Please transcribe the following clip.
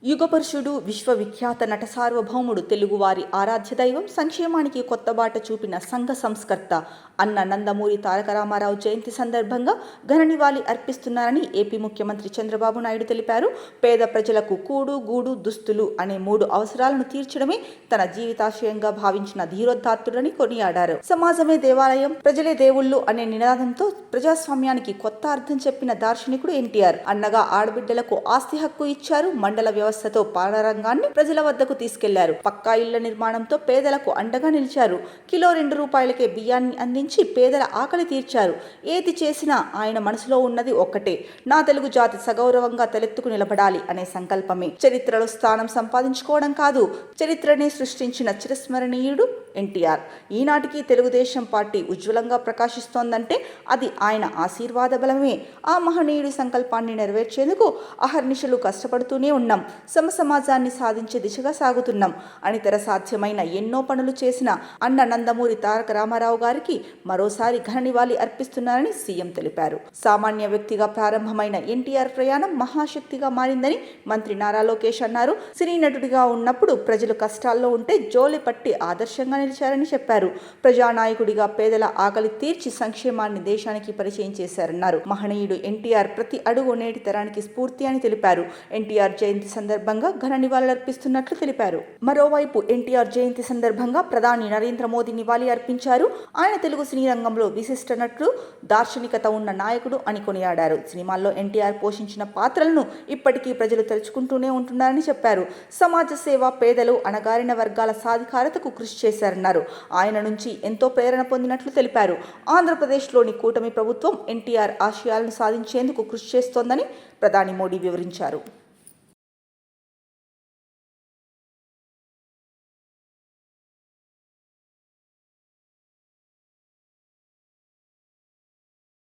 యుగపురుషుడు, విశ్వవిఖ్యాత నట సార్వభౌముడు, తెలుగువారి ఆరాధ్య దైవం, సంక్షేమానికి కొత్త బాట చూపిన సంఘ సంస్కర్త అన్న నందమూరి తారక రామారావు జయంతి సందర్భంగా ఘన నివాళి అర్పిస్తున్నారని ఏపీ ముఖ్యమంత్రి చంద్రబాబు నాయుడు తెలిపారు. పేద ప్రజలకు కూడు, గూడు, దుస్తులు అనే 3 అవసరాలను తీర్చడమే తన జీవితాశయంగా భావించిన ధీరోదాత్తుడని కొనియాడారు. సమాజమే దేవాలయం, ప్రజలే దేవుళ్ళు అనే నినాదంతో ప్రజాస్వామ్యానికి కొత్త అర్థం చెప్పిన దార్శనికుడు ఎన్టీఆర్. అన్నగా ఆడబిడ్డలకు ఆస్తి హక్కు ఇచ్చారు. మండల వ్యవస్థతో పాలరంగాన్ని ప్రజల వద్దకు తీసుకెళ్లారు. పక్కా ఇళ్ల నిర్మాణంతో పేదలకు అండగా నిలిచారు. కిలో ₹2 బియ్యాన్ని అందించి పేదల ఆకలి తీర్చారు. ఏది చేసినా ఆయన మనసులో ఉన్నది ఒక్కటే, నా తెలుగు జాతి సగౌరవంగా తలెత్తుకు నిలబడాలి అనే సంకల్పమే. చరిత్రలో స్థానం సంపాదించుకోవడం కాదు, చరిత్రనే సృష్టించిన చిరస్మరణీయుడు ఎన్టీఆర్. ఈనాటికి తెలుగుదేశం పార్టీ ఉజ్వలంగా ప్రకాశిస్తోందంటే అది ఆయన ఆశీర్వాద బలమే. ఆ మహనీయుడి సంకల్పాన్ని నెరవేర్చేందుకు అహర్నిశలు కష్టపడుతూనే ఉన్నాం. సమాజాన్ని సాధించే దిశగా సాగుతున్నాం. అనితర సాధ్యమైన ఎన్నో పనులు చేసిన అన్న నందమూరి తారక రామారావు గారికి మరోసారి ఘన నివాళి అర్పిస్తున్నారని సీఎం తెలిపారు. సామాన్య వ్యక్తిగా ప్రారంభమైన ఎన్టీఆర్ ప్రయాణం మహాశక్తిగా మారిందని మంత్రి నారా లోకేష్ అన్నారు. సినీ నటుడిగా ఉన్నప్పుడు ప్రజలు కష్టాల్లో ఉంటే జోలి పట్టి ఆదర్శంగా నిలిచారని చెప్పారు. ప్రజానాయకుడిగా పేదల ఆకలి తీర్చి సంక్షేమాన్ని దేశానికి పరిచయం చేశారన్నారు. మహనీయుడు ఎన్టీఆర్ ప్రతి అడుగు నేటి తరానికి స్ఫూర్తి అని తెలిపారు. ఎన్టీఆర్ జయంతి సందర్భంగా ఘన నివాళులర్పిస్తున్నట్లు తెలిపారు. మరోవైపు ఎన్టీఆర్ జయంతి సందర్భంగా ప్రధాని నరేంద్ర మోదీ నివాళి అర్పించారు. ఆయన తెలుగు సినీ రంగంలో విశిష్ట నటుడు, దార్శనికత ఉన్న నాయకుడు అని కొనియాడారు. సినిమాల్లో ఎన్టీఆర్ పోషించిన పాత్రలను ఇప్పటికీ ప్రజలు తలుచుకుంటూనే ఉంటున్నారని చెప్పారు. సమాజ సేవ, పేదలు, అణగారిన వర్గాల సాధికారతకు కృషి చేశారన్నారు. ఆయన నుంచి ఎంతో ప్రేరణ పొందినట్లు తెలిపారు. ఆంధ్రప్రదేశ్లోని కూటమి ప్రభుత్వం ఎన్టీఆర్ ఆశయాలను సాధించేందుకు కృషి చేస్తోందని ప్రధాని మోడీ వివరించారు.